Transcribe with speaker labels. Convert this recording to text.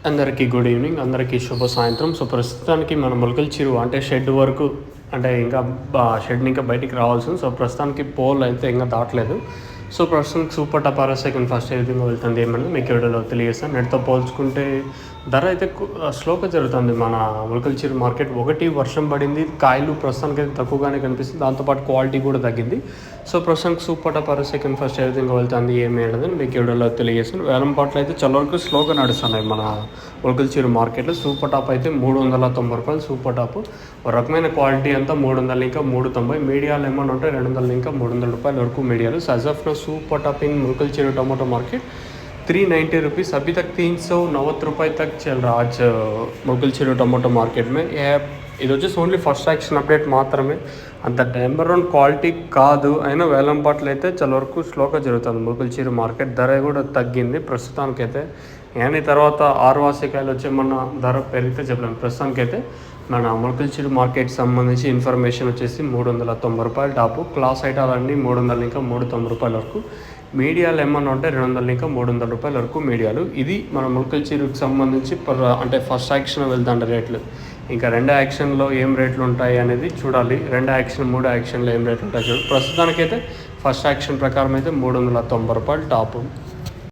Speaker 1: అందరికీ good evening, అందరికీ శుభ సాయంత్రం. సో ప్రస్తుతానికి మన మొలకల చెరువు అంటే షెడ్ వరకు అంటే ఇంకా షెడ్ని ఇంకా బయటికి రావాల్సింది. సో ప్రస్తుతానికి పోల్ అయితే ఇంకా దాటలేదు. సో ప్రస్తుతానికి సూపర్ టపారా సెకండ్ ఫస్ట్ ఏ విధంగా వెళ్తుంది ఏమన్నా మీకు వీడియోలో తెలియజేస్తాను. నెట్తో పోల్చుకుంటే ధర అయితే స్లోగా జరుగుతుంది మన మొలకల చెరువు మార్కెట్. ఒకటి వర్షం పడింది, కాయలు ప్రస్తుతానికి అయితే తక్కువగానే కనిపిస్తుంది, దాంతోపాటు క్వాలిటీ కూడా తగ్గింది. సో ప్రస్తుతానికి సూపర్ టపారా సెకండ్ ఫస్ట్ ఏ విధంగా వెళ్తుంది ఏమి అనేది మీకు వీడియోలో తెలియజేస్తాను. వేలం పాటలు అయితే చాలా వరకు స్లోగా నడుస్తున్నాయి మన మొలకల చెరువు మార్కెట్లో. సూపర్ టాప్ అయితే 390 రూపాయలు సూపర్ టాప్. ఒక రకమైన క్వాలిటీ అంతా 300 ఇంకా 390. మీడియాలు ఏమన్నా ఉంటే 200 ఇంకా 300 రూపాయల వరకు మీడియాలు. సజఫ్ super top in Mulakkal चेरू tomato market 390 rupees अभी तक 390 रुपये तक चल रहा आज मुलकल चेरू टमाटो मार्केट में. ఇది వచ్చేసి ఓన్లీ ఫస్ట్ యాక్షన్ అప్డేట్ మాత్రమే, అంత నెంబర్ వన్ క్వాలిటీ కాదు. అయినా వేలం పాటలు అయితే చాలా వరకు స్లోగా జరుగుతుంది ములకల చెరువు మార్కెట్. ధర కూడా తగ్గింది ప్రస్తుతానికైతే. కానీ తర్వాత ఆరువాసికాయలు వచ్చే మన ధర పెరిగితే చెప్పలేము. ప్రస్తుతానికైతే మన ములకల చెరువు మార్కెట్ సంబంధించి ఇన్ఫర్మేషన్ వచ్చేసి 390 రూపాయలు టాపు. క్లాస్ ఐటాలన్నీ 300 ఇంకా 390 రూపాయల వరకు. మీడియాలు ఏమన్నా ఉంటే 200 ఇంకా 300 రూపాయల వరకు మీడియాలు. ఇది మన ములకల చెరువుకి సంబంధించి అంటే ఫస్ట్ యాక్షన్ వెళ్తాండే రేట్లు. ఇంకా రెండో యాక్షన్లో ఏం రేట్లు ఉంటాయి అనేది చూడాలి. రెండో యాక్షన్ మూడో యాక్షన్లో ఏం రేట్లు ఉంటాయి చూడాలి. ప్రస్తుతానికైతే ఫస్ట్ యాక్షన్ ప్రకారం అయితే 390 రూపాయలు టాపు.